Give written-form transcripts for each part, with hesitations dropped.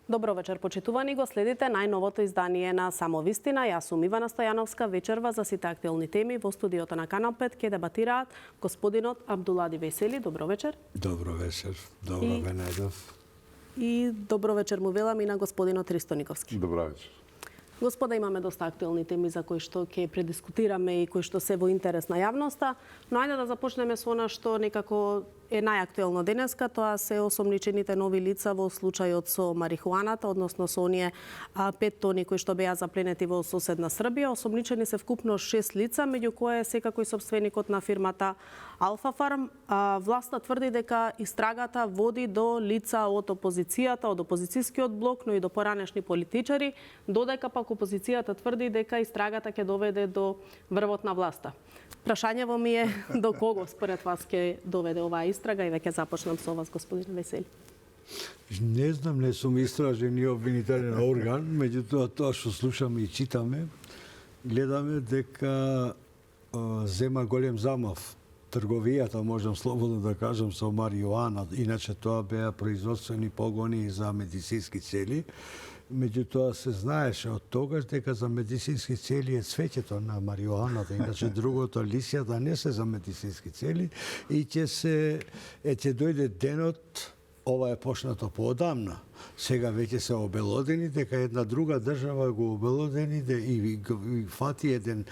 Добро вечер, почитувани, го следите најновото издание на Самовистина. Јас сум Ивана Стојановска, вечерва за сите актуелни теми во студиото на Канал 5 ке дебатираат господинот Абдулади Весели. Добро вечер. Добро вечер. Добро ве најдов. И добро вечер му велам и на господинот Ристо Никовски. Добро вечер. Господа, имаме доста актуелни теми за кои што ќе предискутираме и кои што се во интерес на јавноста, но ајде да започнеме со она што некако е најактуелно денеска, тоа се осомничените нови лица во случајот со марихуаната, односно со оние 5 тони кои што беа запленети во соседна Србија. Осомничени се вкупно 6 лица, меѓу кои е секако и сопственикот на фирмата Алфа Фарм. Власта тврди дека истрагата води до лица од опозицијата, од опозицијскиот блок, но и до поранешни политичари, додека пак опозицијата тврди дека истрагата ќе доведе до врвот на власта. Прашањево ми е до кого според вас ќе доведе оваа истрага и веќе започнам со вас, господин Весели. Не знам, не сум истражен и обвинителен орган, меѓутоа тоа што слушаме и читаме, гледаме дека зема голем замав трговијата, можам слободно да кажам, со маријуана, иначе тоа беа производствени погони за медицински цели. Меѓутоа се знаеше од тогаш дека за медицински цели е цвеќето на маријуаната, иначе другото, лисјата, не се за медицински цели и ќе дојде денот, ова е почнато поодамна. Сега веќе се обелодени дека една друга држава го обелодени и фати еден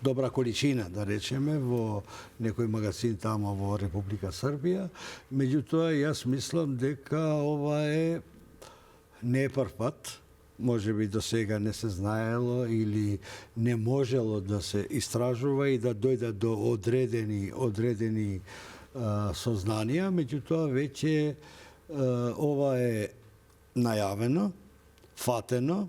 добра количина, да речеме, во некој магазин тамо во Република Србија. Меѓутоа, јас мислам дека ова не е прв пат. Може би до сега не се знаело или не можело да се истражува и да дојде до одредени сознанија. Меѓутоа, веќе ова е најавено, фатено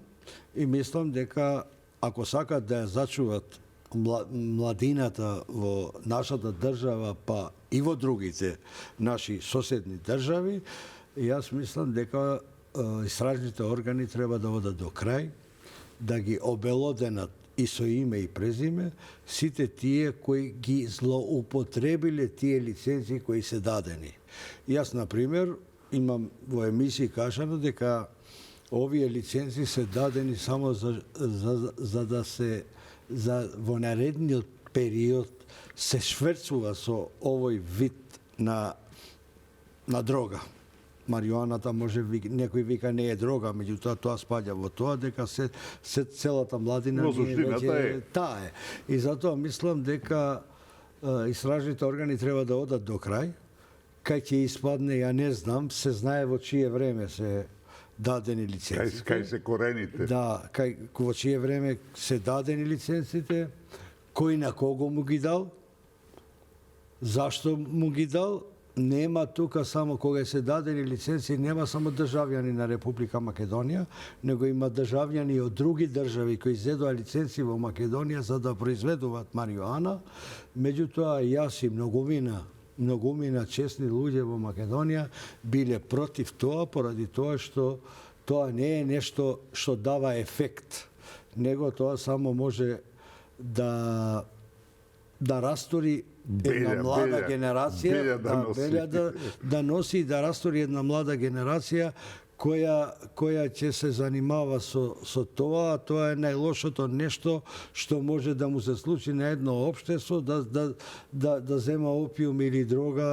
и мислам дека ако сакат да ја зачуват младината во нашата држава, па и во другите наши соседни држави, јас мислам дека истражните органи треба да одат до крај, да ги обелоденат и со име и презиме сите тие кои ги злоупотребиле тие лицензи кои се дадени. Јас, например, имам во емисии кажано дека овие лицензи се дадени само за да се во наредниот период се шверцува со овој вид на дрога. Маријуаната може некој вика не е дрога, меѓутоа тоа спаѓа во тоа дека се целата младина веќе таа е. И затоа мислам дека истражните органи треба да одат до крај. Кај ќе испадне, ја не знам, се знае во чие време се дадени лиценците. Кај се корените. Да, во чие време се дадени лиценците, кој на кого му ги дал, зашто му ги дал. Нема тука само кога се дадени лиценци, нема само државјани на Република Македонија, него има државјани од други држави кои зедоа лиценци во Македонија за да произведуваат маријуана. Меѓутоа, јас и многумина честни луѓе во Македонија биле против тоа, поради тоа што тоа не е нешто што дава ефект, него тоа само може да растори една млада генерација, да носи и да растори една млада генерација која ќе се занимава со тоа, а тоа е најлошото нешто што може да му се случи на едно општество, да зема опиум или дрога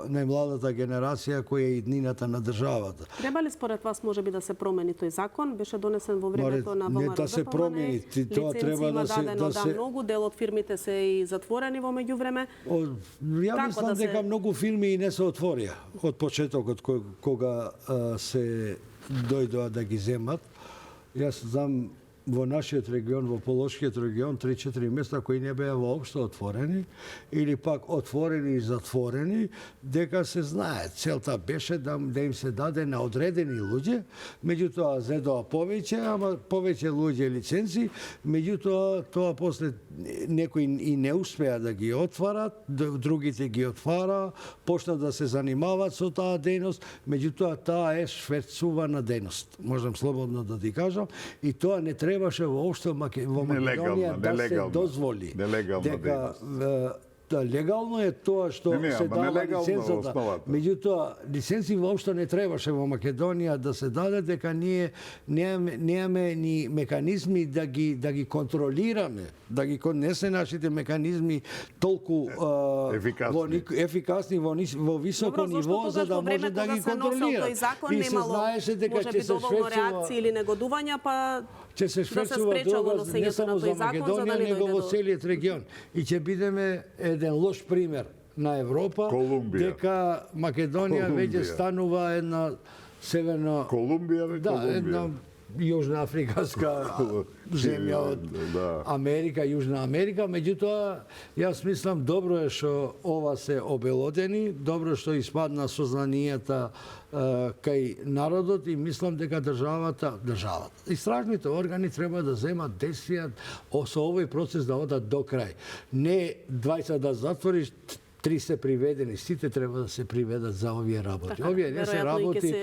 најмладата генерација која е иднината на државата. Треба ли според вас може би да се промени тој закон? Беше донесен во времето на ВМРО. Не да се промени, тоа треба да се многу дел од фирмите се и затворени во меѓувреме. Ја мислам дека многу фирми и не се отворија од почетокот кога се дојдоа да ги земат. Јас знам во нашиот регион, во Полошкиот регион, 3-4 места кои не беа воопшто отворени, или пак отворени и затворени, дека се знае. Целта беше да им се даде на одредени луѓе, меѓутоа зедоа повеќе луѓе лиценци, меѓутоа тоа после некои и не успеа да ги отварат, другите ги отвара, почна да се занимаваат со таа дејност, меѓутоа таа е шверцувана дејност. Можам слободно да ти кажам, и тоа не требаше воопшто во Македонија да се дозволи дека легално е тоа што Не, се ама дава нелегално е лицензата. основата. Меѓутоа, лицензи воопшто не требаше во Македонија да се даде, дека ние немаме ни механизми да ги контролираме, не се нашите механизми толку ефикасни во високо ниво за да може да ги контролира. И се знаеше дека ќе се доволно реакции или негодувања, па ќе се шверцува друга, не само за Македонија, него во целиот регион. И ќе бидеме еден лош пример на Европа, Колумбија. дека Македонија веќе станува една северно... Колумбија, една Јужна Африканска земја од Америка, Јужна Америка, меѓутоа јас мислам добро е што ова се обелодени, добро што испадна сознанијата кај народот и мислам дека државата, истражните органи треба да земат действија со овој процес да одат до крај. Не 20 да затвориш, 3 се приведени, сите треба да се приведат за овие работи. Така, овие не се работи,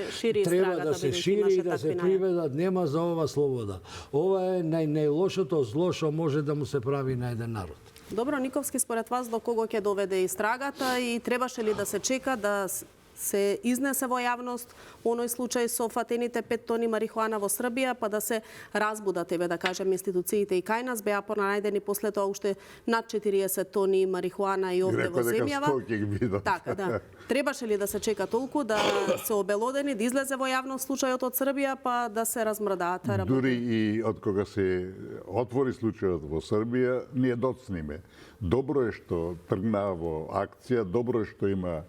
треба да се шири и да се приведат, нема за ова слобода. Ова е најлошото зло што може да му се прави на еден народ. Добро, Никовски, според вас до кого ќе доведе истрагата и требаше ли да се чека да се изнесе во јавност оној случај со фатените 5 тони марихуана во Србија, па да се разбудат, да кажем, институциите и кај нас, беа пронајдени после тоа уште над 40 тони марихуана и овде во земјава. Така, да. Требаше ли да се чека толку, да се обелодени, да излезе во јавност случајот од Србија, па да се размрдаат работи? Дури и од кога се отвори случајот во Србија, ние доцниме. Добро е што тргна во акција, добро е што има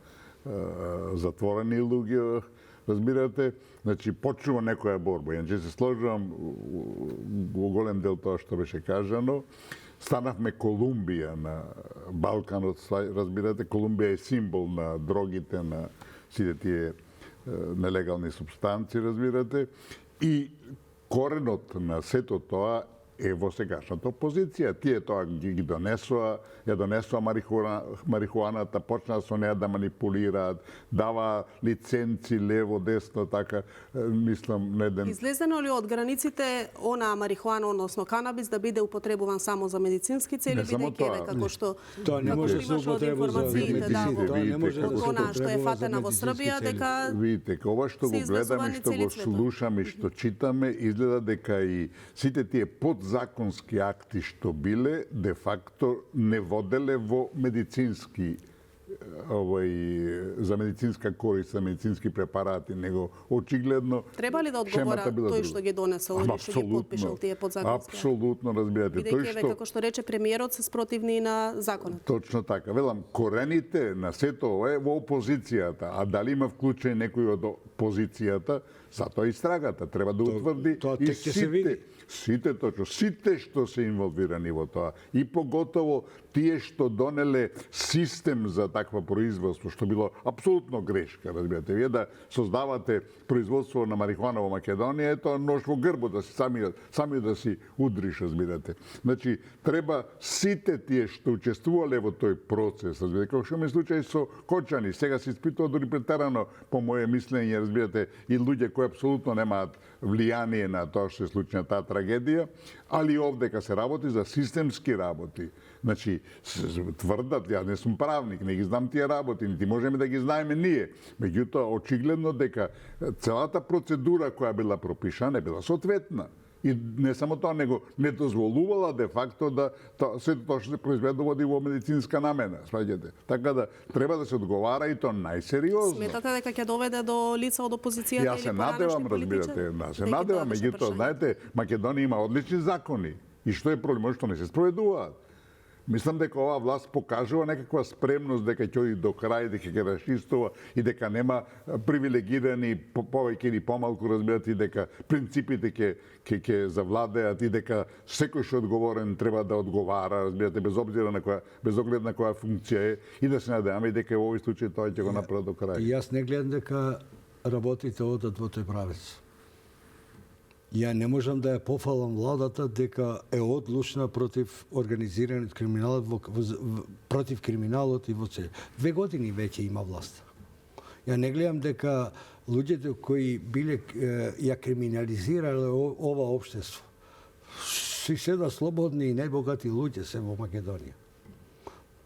затворени луѓе, разбирате, значи почнува некоја борба. Иначе се сложувам во голем дел тоа што беше кажано. Станавме Колумбија на Балканот, разбирате, Колумбија е символ на дрогите, на сите тие нелегални супстанци, разбирате, и коренот на сето тоа е во сегашната опозиција. Тие тоа ги донесоа, ја донесоа марихуаната, почнаа со неа да манипулираат, дава лиценци лево, десно, така, мислам, неден... Излезено ли од границите она марихуана, односно канабис, да биде употребуван само за медицински цели, бидејќи како што тоа не може да се употреба за медицински, тоа не може да се употреба што е фатена во Србија, дека видите, ова што го гледаме, што го слушаме, што читаме, изгледа дека и сите тие подзаконски акти што биле, де факто не воделе во медицински за медицинска корист, за медицински препарати, него очигледно треба ли да одговора тој што ги донесол или што ги потпишал тие подзаконски? Апсолутно, разбирате. Бидејќи како што рече премиерот, се спротивни на законот. Точно така. Велам, корените на сето ова е во опозицијата, а дали има вклучен некој од опозицијата, затоа истрагата треба да утврди и сите точно, сите што се инволвирани во тоа и поготово тие што донеле систем за таква производство, што било апсолутно грешка, разбирате. Вие да создавате производство на марихуана во Македонија, тоа нож во грбот да си сами да си удриш, разбирате. Значи, треба сите тие што учествувале во тој процес, разбирате, како што ми случај со Кочани, сега се испитува дури претерано по моје мислење, разбирате, и луѓе кои апсолутно немаат влијание на тоа што се случи на таа трагедија, али овдека се работи за системски работи. Значи, тврдат, ја не сум правник, не ги знам тие работи, нити можеме да ги знаеме ние. Меѓутоа, очигледно дека целата процедура која била пропишана била соодветна. И не само тоа, него не дозволувала де факто да сето тоа што се произведува во медицинска намена, сваѓате. Така да треба да се одговара и тоа најсериозно. Сметате дека ќе доведе до лица од опозицијата или поранешни политичари? Се надевам, меѓутоа, знаете, Македонија има одлични закони. И што е проблемот што не се спроведуваат? Мислам дека оваа власт покажува некаква спремност дека ќе оди до крај, дека ќе расчистува и дека нема привилегирани повеќе или помалку, разбирате, и дека принципите ќе завладеат и дека секој што е одговорен треба да одговара, разбирате, без оглед на која функција е, и да се надеваме дека во овој случај тоа ќе го направи до крај. Јас не гледам дека работите одат во тој правец. Ја не можам да ја пофалам владата дека е одлучна против организираниот криминалот, против криминалот и во цел. 2 години веќе има власт. Ја не гледам дека луѓето кои биле ја криминализирале ова општество, си седа слободни и најбогати луѓе се во Македонија.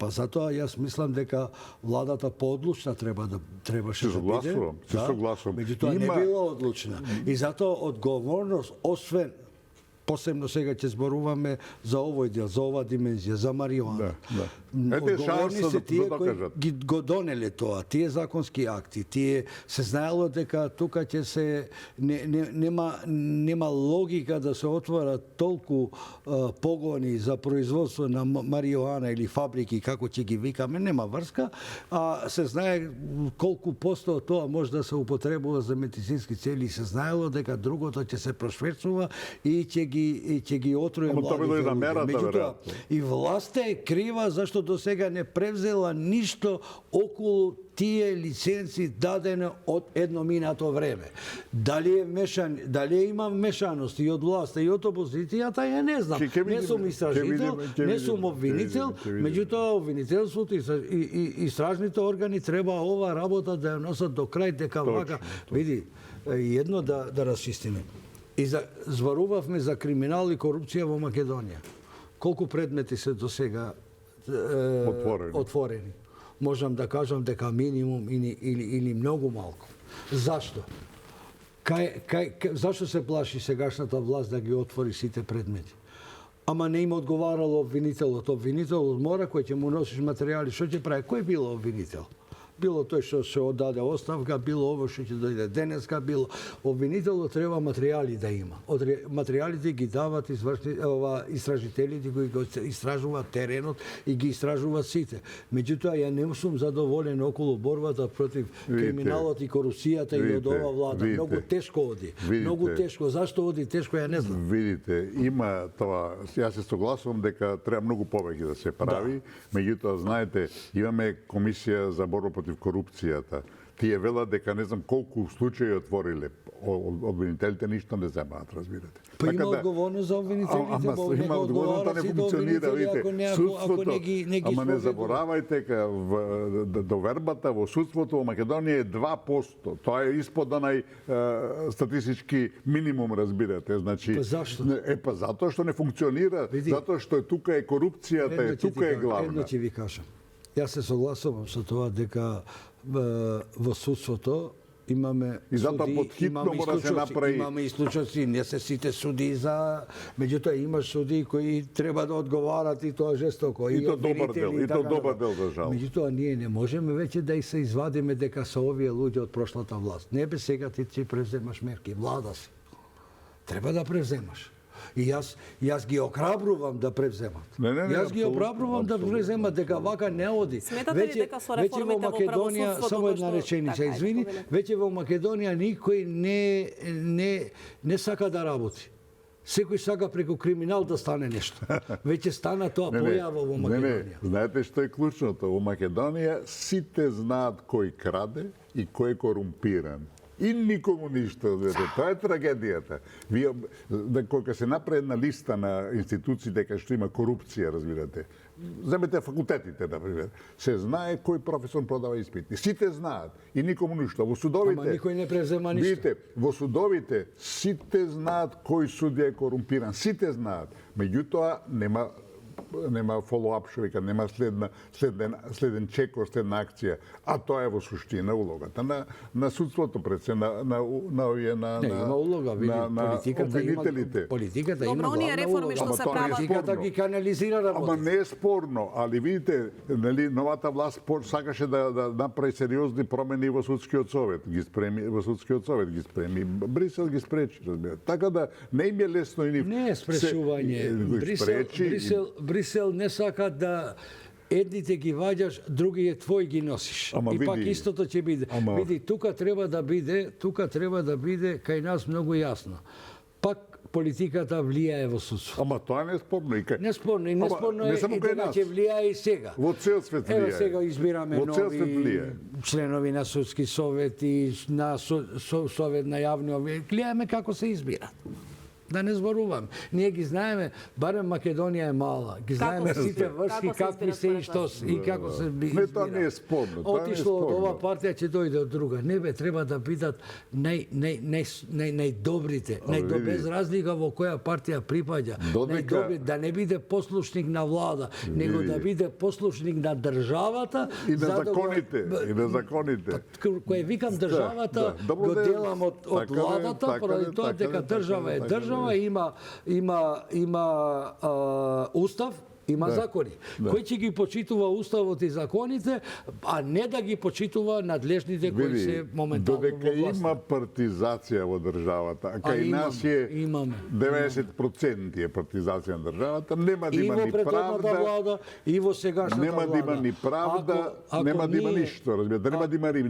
Па затоа јас мислам дека владата поодлучна требаше да биде. Се согласувам. Меѓутоа не била одлучна. И затоа одговорност, освен посебно сега ќе зборуваме за овој дел, за оваа димензија, за маријуана. Одговорни се тие кои ги го донеле тоа, тие законски акти, тие се знаело дека тука ќе се нема логика да се отворат толку погони за производство на маријуана или фабрики како ќе ги викаме, нема врска, а се знае колку посто од тоа може да се употребува за медицински цели, се знаело дека другото ќе се прошверцува и ќе ги отруе младите. Меѓутоа, и власта е крива зашто до сега не превзела ништо околу тие лиценци дадени од едно минато време. Дали има мешаност и од власта и од опозицијата, ја не знам. Не сум истражител, не сум обвинител, меѓутоа обвинителството и истражните органи треба ова работа да ја носат до крај, дека вака, види, едно да расчистиме. И зборувавме за криминал и корупција во Македонија. Колку предмети се до сега отворени? Можам да кажам дека минимум или многу малку. Зашто? Зашто се плаши сегашната власт да ги отвори сите предмети? Ама не им одговарало обвинителот. Обвинителот мора, кој ќе му носиш материјали, што ќе прави? Кој било обвинител? Било тој што се отдаде оставка, било ово што ќе дојде денеска, било обвинителот треба материјали да има. Материјалите ги дават истражителите кои го истражуваат теренот и ги истражуваат сите. Меѓутоа ја не сум задоволен околу борбата против криминалот и корупцијата и од ова влада. Многу тешко оди. Многу тешко. Зашто оди тешко, ја не знам. Видите, има тоа, јас се согласувам дека треба многу повеќе да се прави, меѓутоа знаете, имаме комисија за борба против корупцијата. Тие велат дека не знам колку случаи отвориле. Обвинителите ништо не земаат, разбирате. Па има одговорност за обвинителите, има одговорност да не функционира, видите. Судството, ама не заборавајте довербата во судството во Македонија е 2%. Тоа е испод онај статистички минимум, разбирате. Значи, па зашто? Па затоа што не функционира, затоа што тука е корупцијата, тука е главна. Едно ќе ви кажам. Јас се согласувам со тоа дека во судството имаме суди, имаме исклучоци, не се сите суди за, меѓутоа има суди кои треба да одговарат и тоа жестоко. И тоа добар дел, за жал. Меѓутоа ние не можеме веќе да и се извадиме дека се овие луѓе од прошлата власт. Не бе сега ти ќе превземаш мерки, влада си. Треба да превземаш. И јас ги охрабрувам да превземат. Јас ги охрабрувам да превземат, дека вака не оди. Сметате ли дека со реформите во правосудството, само една реченица, извини, веќе во Македонија никој не сака да работи. Секој сака преку криминал да стане нешто. Веќе стана тоа појава во Македонија. Знаете што е клучното? Во Македонија сите знаат кој краде и кој е корумпиран. И никому ништо, тоа е трагедијата. Вие, кога се направи една листа на институции дека што има корупција, разбирате, земете факултетите, например, се знае кој професор продава испити. Сите знаат и никому ништо. Во судовите... Ама никој не презема ништо. Видите, во судовите сите знаат кој судија е корумпиран. Сите знаат. Меѓутоа, нема follow-up шовека, нема следен чекор, следна акција. А тоа е во суштина улогата на судството пред се, на овие, има улога, види, обвинителите. Политиката има главна оние реформи што се прават. Политиката ги канализира работа. Ама не е спорно, али видите, нели, новата власт сакаше да направи сериозни промени во судскиот совет. Ги спреми, Брисел ги спречи, разбирате. Така да не им е лесно и нив. Не е спречување. Брисел не сака да едните ги ваѓаш, другите твои ги носиш. И пак истото ќе биде. Види, тука треба да биде кај нас многу јасно. Пак политиката влијае во судство. Ама тоа не е спорно. Неспорно е дека ќе влијае и сега. Во цел свет влијае. Ево сега избираме нови членови на судски совет и на совет на јавни, гледаме како се избират. Да не зборувам. Ние ги знаеме, барем Македонија е мала. Ги знаеме сите врски, какви се и што и како се избира. Не, тоа не е спорно. Отишло од ова партија ќе дојде од друга. Не бе, треба да бидат најдобрите, без разлика во која партија припаѓа. Да не биде послушник на влада, него да биде послушник на државата и на законите, и на законите. Кој викам државата го делам од владата, поради тоа дека држава е држава, има устав, има закони. Кој ќе ги почитува уставот и законите, а не да ги почитува надлежните кои се моментално во власт. Додека има партизација во државата, а кај нас е 90% е партизација на државата, нема да има ни правда, влада, и во сегашната нема да има ни правда, нема да има ништо, разбирате, нема да има ни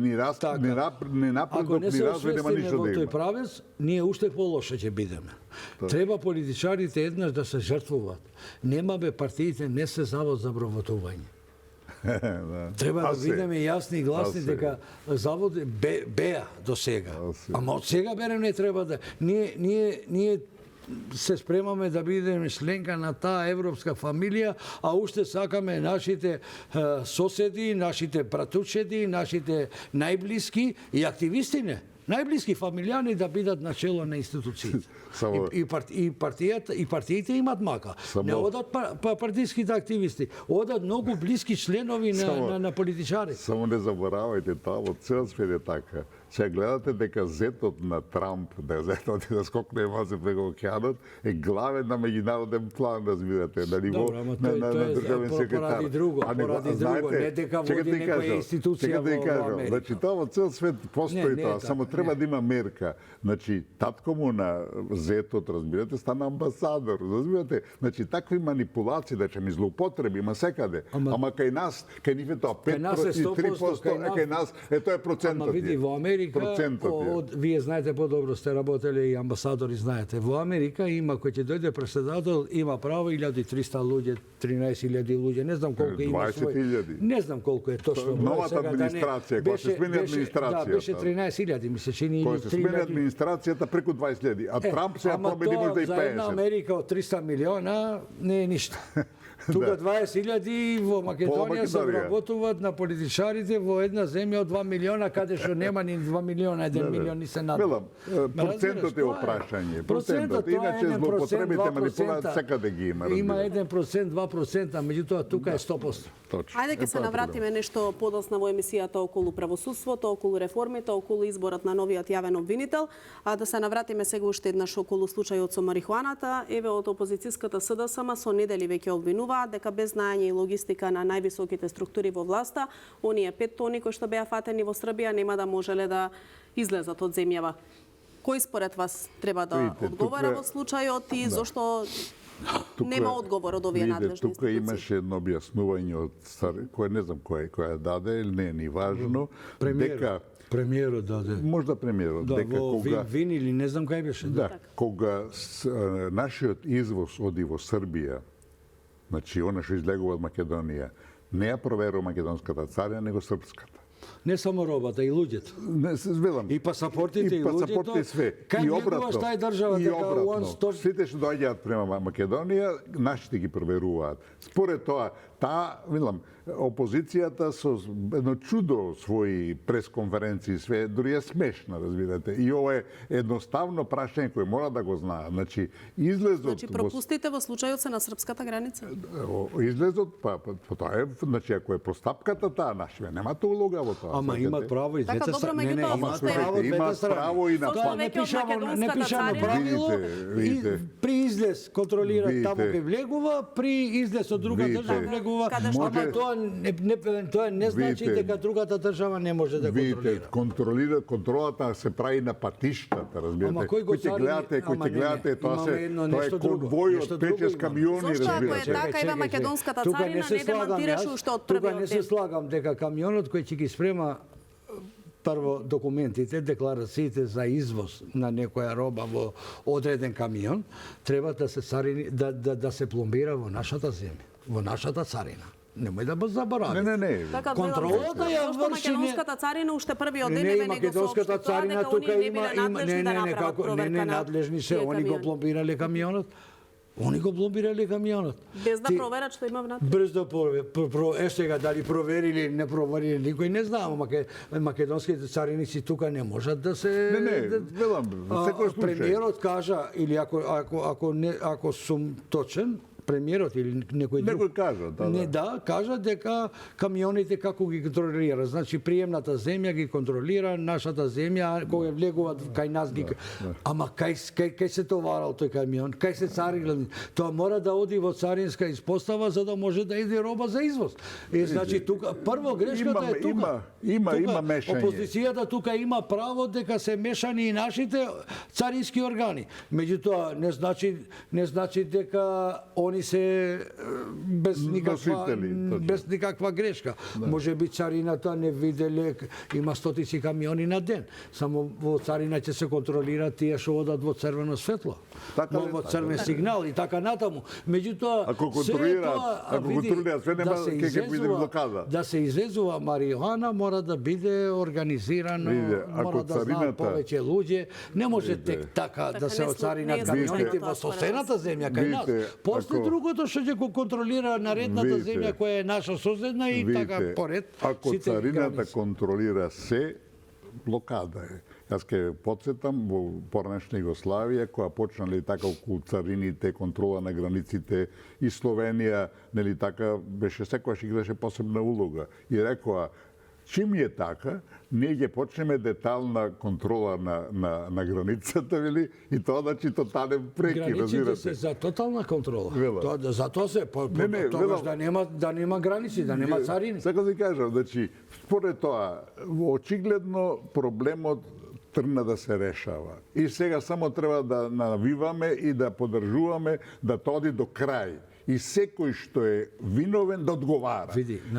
напредок, ни развој, нема ништо да има. Ако не се освестиме во тој правец, ние уште полоше ќе бидеме. Треба политичарите еднаш да се жртвуваат. Немаме партиите не се завод за вработување. Треба да бидеме јасни и гласни дека завод беа до сега. Ама од сега берем не треба да... Ние се спремаме да бидеме членка на таа европска фамилија, а уште сакаме нашите соседи, нашите братучеди, нашите најблиски и активисти најблиски фамилијани да бидат начело на институциите. И партиите имат мака. Не одат партиските активисти, одат многу блиски членови на политичари. Само не заборавајте тоа, во цел свет е така. Се гледате дека зетот на Трамп, зетот да скокне мазе преку океанот, е главен на меѓународен план, разбирате, на ниво на државен секретар. Поради друго, не дека води некоја институција во Америка. Значи, тоа во цел свет постои тоа, само треба да има мерка. Значи, татко му на зетот, разбирате, стана амбасадор, разбирате. Значи, такви манипулации, да ќе ни злоупотреби, има секаде. Ама кај нас, кај нив е тоа 5%, 3%, кај нас е тоа процентот. Ама види, во Америка, вие знаете подобро, сте работеле и амбасадори, знаете. Во Америка има, кој ќе дојде преседател, има право 1300 луѓе, 13.000 луѓе, не знам колку има свој. 20.000. Не знам колку е точно. Новата администрација, која се смени администрацијата. Да, беше 13.000, ми се чини. Која се смени администрацијата преку 20.000, а Трамп се промени можда и 50. За една Америка од 300 милиона не е ништо. Тука 20.000 во Македонија се вработуваат на политичарите во една земја од 2 милиона, каде што нема ни 2 милиона, 1 милион ни се надва. Процентот е опрашање. Процентот, иначе злоупотребите, манипулациите секаде ги има. Има 1%, 2%, меѓутоа тука е 100%. Ајде ќе се навратиме нешто подоцна во емисијата околу правосудството, околу реформите, околу изборот на новиот јавен обвинител, а да се навратиме сега уште еднаш околу случајот со марихуаната. Еве од опозицијската СДСМ со недели веќе обвинуваат дека без знаење и логистика на највисоките структури во власта, оние 5 тони кои што беа фатени во Србија нема да можеле да излезат од земјава. Кој според вас треба да одговара во случајот и зошто нема одговор од овие надлежни институции? Тука имаше едно објаснување од кој не знам кој даде, или не е ни важно, дека премиерот даде. Можда премиерот, дека кога Вин или не знам кај беше. Да, кога нашиот извоз оди во Србија, значи она што излегува од Македонија, не ја проверува македонската царина, него српската. Не само робата, и луѓето. Не се звелам. И пасапортите, и луѓето. И све. И обратно. Тај држава дека one stop. Сите што доаѓаат према Македонија, нашите ги проверуваат. Според тоа, опозицијата со едно чудо своји пресконференции, све, дури е смешна, разбирате. И ова е едноставно прашање кој мора да го знае. Значи, излезот... Значи, пропустите во случајот се на српската граница? Излезот, тоа е, значи, ако е простапката таа, нашиве, немате улога во тоа. Ама имат право и двете страни. Не, имат право и на тоа. Не пишано правило, при излез контролира таму кај влегува, при излез од друга држава влегува, ама тоа не значи дека другата држава не може да контролира. Контролата се прави на патиштата, разбирате. Кој ќе гледате, тоа е конвој од 5-6 камиони, разбирате. Зошто ако е така, има македонската царина, не демонтираше уште од првиот ден? Тука не се слагам дека камионот кој ќе ги спрема прво документите, декларациите за извоз на некоја роба во одреден камион, треба да се царини, да се пломбира во нашата земја, во нашата царина. немој да заборавите. Не. Така, Контролата ја зашто врши македонската царина уште првиот ден не, еве него македонската соопшти тоа царина дека тука они не има биле надлежни да направат проверка не на надлежни се, тие они го камиони. пломбирале камионот. Они го пломбирале камионот. Без да проверат што има внатре. Без да сега дали проверили или не проверили, никој не знае, македонските цариници тука не можат да се велам, секој случај. Премиерот кажа или ако сум точен, премиерот или некој друг. Некој кажа, кажа дека камионите како ги контролира. Значи приемната земја ги контролира, нашата земја кога влегуваат кај нас ги. Ама кај се товарал тој камион? Кај се царил? Тоа мора да оди во царинска испостава за да може да иде роба за извоз. Значи тука прво грешката е тука. Има мешање. Опозицијата тука има право дека се мешани и нашите царински органи. Меѓутоа не значи дека они се без никаква грешка. Може би царината не виделе, има стотици камиони на ден. Само во царина ќе се контролира тие што одат во црвено светло. Во црвен сигнал и така натаму. Меѓутоа ако контролираат све нема ќе биде блокада. Да се извезува марихуана мора да биде организирано, мора да знаат повеќе луѓе. Не може тек така да се оцаринат камионите во соседната земја кај нас. После другото што ќе го контролира наредната земја која е наша соседна и така поред. Ако царината контролира се, блокада е. Јас ќе потсетам во поранешна Југославија, која почнале така околу царините, контрола на границите и Словенија, нели така, беше секогаш играше посебна улога. И рекоа, чим е така, ние ќе почнеме детална контрола на границата, вели, и тоа значи тотален преки, разбирате. Границите се за тотална контрола. За тоа се, тогаш да нема граници, да нема царини. Сакам да кажам, значи, според тоа, очигледно проблемот тргна да се решава. И сега само треба да навиваме и да поддржуваме да тоа оди до крај. И секој што е виновен да одговара.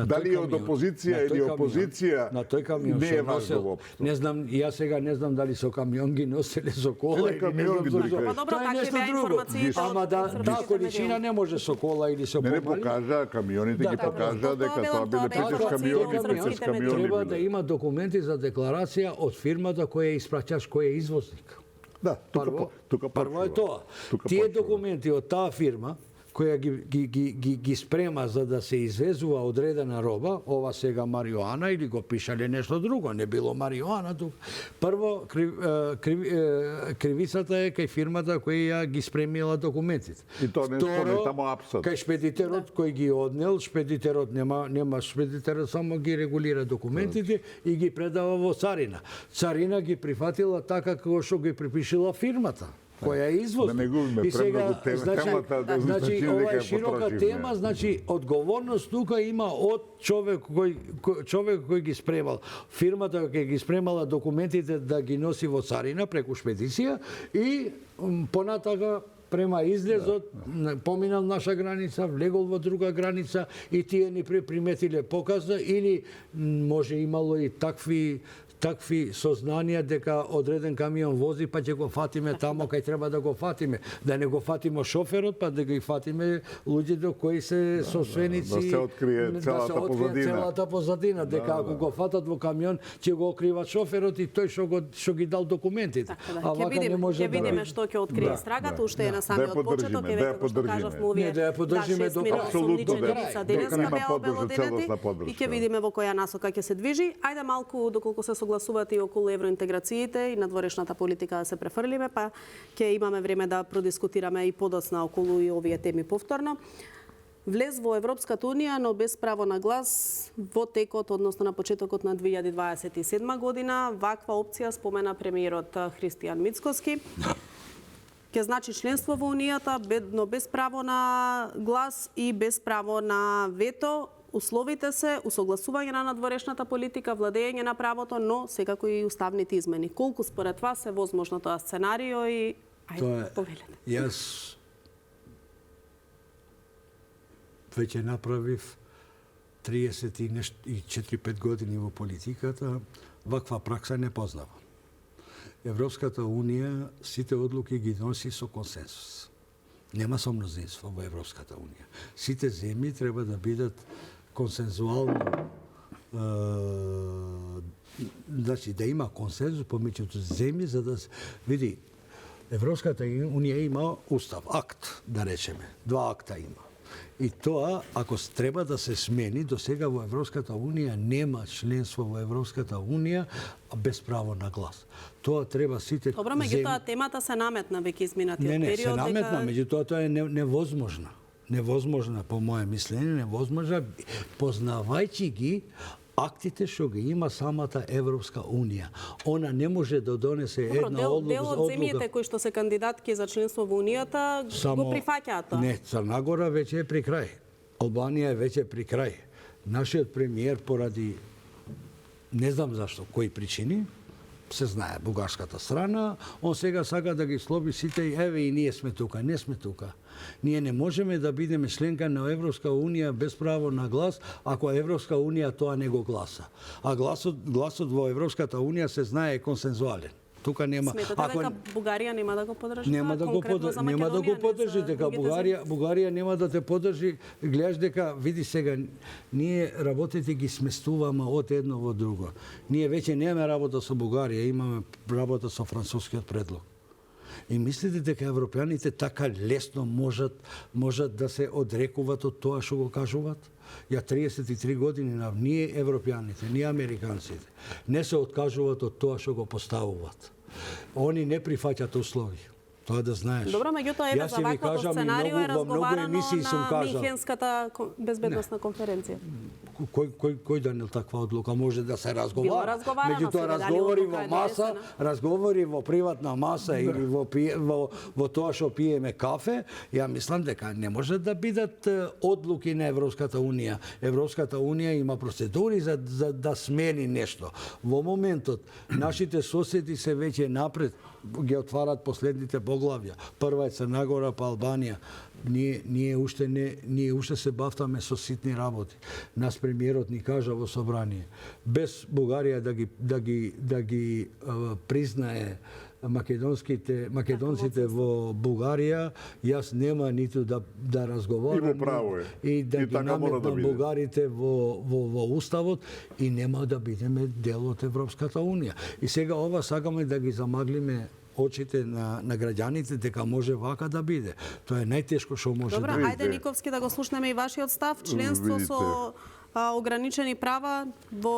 Дали е од опозиција или опозиција, на тој камион не е важно воопшто. Не знам, јас сега не знам дали со камион ги носеле со кола или не знам зашто. Тоа е нешто друго. Ама таа количина не може со кола или со помали. Не покажа, камионите ги покажа дека тоа биле притеж камиони. Треба да има документи за декларација од фирмата која е испраќач, кој е извозник. Да, прво е тоа. Тие документи од таа фирма која ги спрема за да се извезува одредена роба, ова сега марихуана или го пишале нешто друго, не било марихуана тука. Прво, кривицата е кај фирмата која ги спремила документите. И тоа не е тамо апсат. Кај шпедитерот кој ги однел, шпедитерот нема шпедитерот само ги регулира документите и ги предава во царина. Царина ги прифатила така како што ги припишила фирмата која е извоз. Да не губиме премногу темата, значи ова е широка тема, значи одговорност тука има од човек кој ги спремал. Фирмата која ги спремала документите да ги носи во царина преку шпедиција и понатака према излезот, поминал наша граница, влегол во друга граница и тие ни приметиле показна или може имало и такви сознанија дека одреден камион вози, па ќе го фатиме тамо кај треба да го фатиме. Да не го фатиме шоферот, па да ги фатиме луѓето кои се собственици. Да се открие целата позадина. Дека ако го фатат во камион, ќе го откриват шоферот и тој што ги дал документите. А вака не може да. Ќе видиме што ќе открие страгата, уште е на самиот почеток, еве како што кажавме овие. Да ја поддржиме до апсолутно денеска беа обелоденети и ќе видиме во која насока ќе се движи. Ајде малку доколку се согласуваат и околу евроинтеграциите и надворешната политика да се префрлиме, па ќе имаме време да продискутираме и подоцна околу и овие теми повторно. Влез во Европската унија, но без право на глас во текот, односно на почетокот на 2027 година. Ваква опција спомена премиерот Христијан Мицкоски. Ќе значи членство во Унијата, но без право на глас и без право на вето. Условите се усогласување на надворешната политика, владење на правото, но секако и уставните измени. Колку според вас е возможно тоа сценарио и повелете? Јас веќе направив 34-5 години во политиката, ваква пракса не познава. Европската унија сите одлуки ги носи со консенсус. Нема со мнозинство во Европската унија. Сите земји треба да бидат консензуално значи да има консензус помеѓу земји за да види Европската унија има устав, акт, да речеме. 2 акта има. И тоа, ако треба да се смени, до сега во Европската унија нема членство во Европската унија без право на глас. Тоа треба сите Добро, меѓутоа темата се наметна веќе изминатиот период. Не, се наметна, меѓутоа тоа е невозможно. Невозможно, по моје мислење, невозможно, познавајќи ги актите што ги има самата Европска унија. Она не може да донесе една одлука. Дел од земјите кои што се кандидатки за членство во унијата го прифаќаат тоа. Не, Црна Гора веќе е при крај. Албанија е веќе при крај. Нашиот премиер поради не знам зашто, кои причини, се знае бугарската страна, он сега сака да ги слоби сите и еве и ние сме тука, не сме тука. Ние не можеме да бидеме членка на Европска унија без право на глас, ако Европска унија тоа не го гласа. А гласот во Европската унија се знае консензуален. Тука нема. Сметате дека Бугарија нема да го поддржи? Нема да го поддржи, дека Бугарија нема да те поддржи. Гледаш дека види сега ние работите ги сместуваме од едно во друго. Ние веќе немаме работа со Бугарија, имаме работа со францускиот предлог. И мислите дека европјаните така лесно можат да се одрекуваат од тоа што го кажуваат? Ја 33 години ние европјаните, ние американците не се откажуваат од тоа што го поставуваат. Они не прифаќаат услови. Тоа да знаеш. Добро, меѓутоа еве за ваквото сценарио е разговарано на Михенската безбедносна конференција. Кој данел таква одлука може да се разговара? Меѓутоа разговори во приватна маса или во тоа што пиеме кафе, ја мислам дека не може да бидат одлуки на Европската унија. Европската унија има процедури за да смени нешто. Во моментот нашите соседи се веќе напред, ги отварат последните поглавја. Прва е Црна Гора, па Албанија. Ние уште се бавтаме со ситни работи. Нас премиерот ни кажа во собрание, без Бугарија да ги признае македонците во Бугарија, јас нема ниту да разговарам. Има право е. И да ги наметнам бугарите во уставот и нема да бидеме дел од Европската унија. И сега ова сакаме да ги замаглиме очите на граѓаните дека може вака да биде. Тоа е најтешко што може да биде. Добро, ајде Никовски да го слушнеме и вашиот став. Членство со ограничени права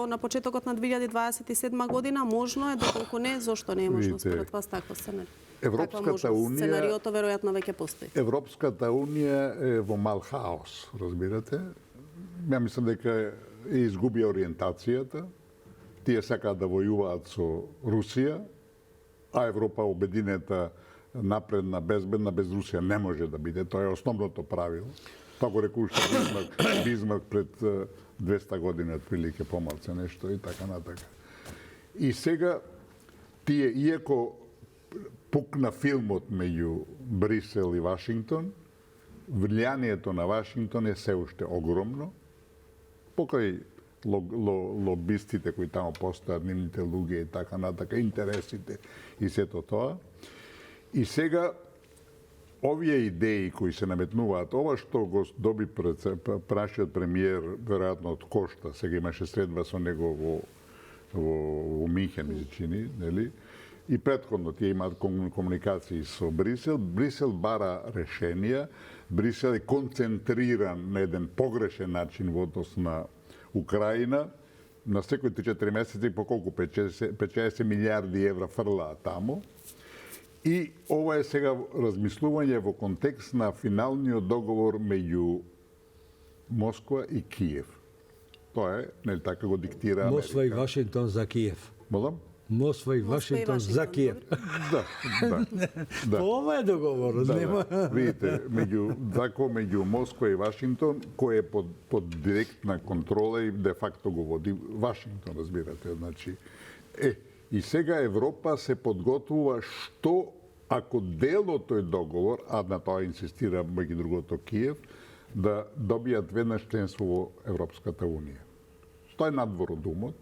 на почетокот на 2027 година можно е, доколку не, зошто не е можно според вас такво сценарио? Европската унија, сценариото веројатно веќе постои. Европската унија е во мал хаос, разбирате? Ја мислам дека изгуби ориентацијата. Тие сакаат да војуваат со Русија, а Европа обединета, напредна, безбедна, без Русија не може да биде. Тоа е основното правило. Тоа го рекуваше Бисмарк пред 200 години, отприлике помалце нешто и така натака. И сега тие, иако пукна филмот меѓу Брисел и Вашингтон, влијанието на Вашингтон е се уште огромно, покрај лобистите кои таму постојат, нивните луѓе и така натака, интересите и сето тоа. И сега овие идеи кои се наметнуваат, ова што го доби прашиот премиер, веројатно од Кошта, сега имаше средба со него во Михен, ми се чини, нели? И претходно тие имаат комуникации со Брисел. Брисел бара решенија, Брисел е концентриран на еден погрешен начин во однос на Украина, на секои 3-4 месеци по колку 50 милиарди евра фрлаа таму. И ова е сега размислување во контекст на финалниот договор меѓу Москва и Киев. Тоа е, нели така го диктира Америка. Москва и Вашингтон за Киев. Молам? Москва и Вашингтон за Киев. Да. Ова е договорот. Видите, меѓу Москва и Вашингтон, кој е под директна контрола и де факто го води Вашингтон, разбирате. Значи, и сега Европа се подготвува што ако дел од тој договор, а на тоа инсистира меѓу другото Киев, да добијат веднаш членство во Европската унија. Тоа е надвор од умот.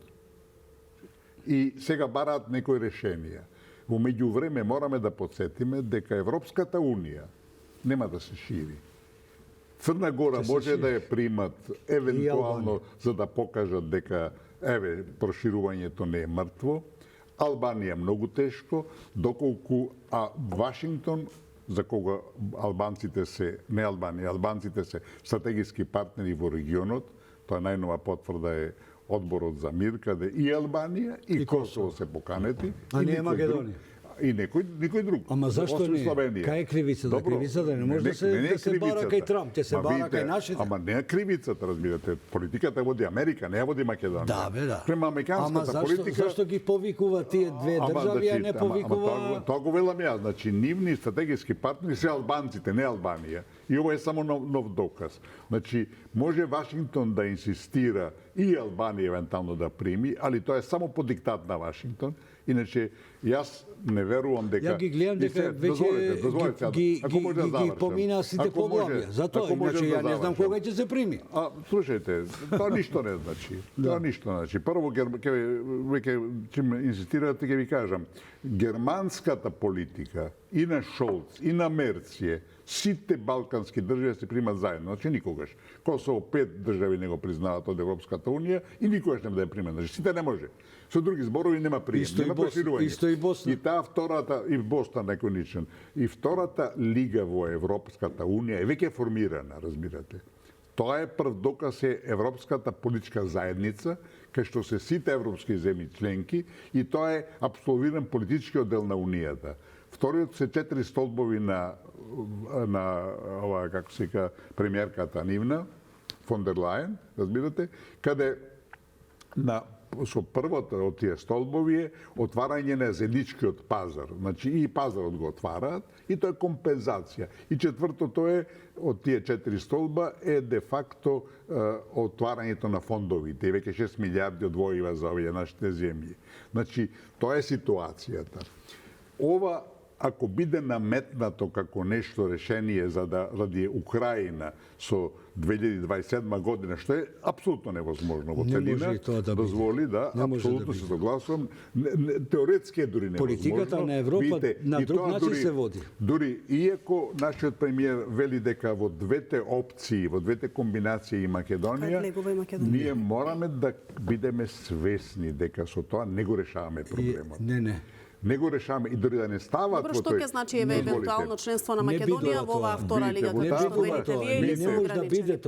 И сега бараат некои решенија. Во меѓувреме мораме да подсетиме дека Европската унија нема да се шири. Црна Гора може да ја примат евентуално за да покажат дека проширувањето не е мртво. Албанија многу тешко, доколку Вашингтон, за кога албанците се стратегиски партнери во регионот, тоа најнова потврда е Одборот за мир, каде и Албанија и Косово се поканети. А не е Македонија. И никој друг. Ама зашто не? Кај е кривицата? Кривицата не може да се бара кај Трамп, ќе се бара кај нашите. Ама не е кривицата, разбирате. Политиката води Америка, не ја води Македонија. Да, бе, да. Према американската политика... Зашто ги повикува тие две држави, а не повикува... Тоа го велам јас. Значи, нивни стратегиски партнери се албанците, не Албанија. И ова е само нов доказ. Значи, може Вашингтон да инсистира и Албанија евентуално да прими, али тоа е само по диктат на Вашингтон. Иначе, јас не верувам дека... Ја ги гледам дека веќе ги помина сите поглавја. Затоа, иначе ја не знам кога ќе се прими. Слушајте, тоа ништо не значи. Тоа ништо значи. Прво, веќе чим инсистирате, ќе ви кажам, германската политика и на Шолц, и на Мерцје, сите балкански држави се примат заедно, значи никогаш. Косово 5 држави не го признаваат од Европската унија и никогаш не да ја примат. Значи сите не може. Со други зборови нема прием, нема проширување. Исто и Босна. И таа втората, и Босна неконичен, и втората лига во Европската унија е веќе формирана, разбирате. Тоа е прв доказ е Европската политичка заедница, кај што се сите европски земји членки, и тоа е апсолвиран политички оддел на Унијата. Вториот се 4 столбови на ова, како се ка, премиерката нивна, фон дер Лајен, разбирате, каде со првото од тие столбови е отварање на заедничкиот пазар. Значи и пазарот го отвараат и тоа е компензација. И четвртото е од тие 4 столба е де факто отварањето на фондовите. И веќе 6 милиарди одвоива за овие нашите земји. Значи тоа е ситуацијата. Ова ако биде наметнато како нешто решение ради Украина со 2027 година, што е апсолутно невозможно во целина, дозволи да, апсолутно се согласувам, теоретски е дури невозможно. Политиката на Европа на друг начин се води. Дури, иако нашиот премиер вели дека во двете опции, во двете комбинации и Македонија, ние мораме да бидеме свесни дека со тоа не го решаваме проблемот. Не го решаваме и дори да не стават во тој... Добро, што ќе значи евентуално членство на Македонија во оваа втора лига, како што велите вие, или се ограничени?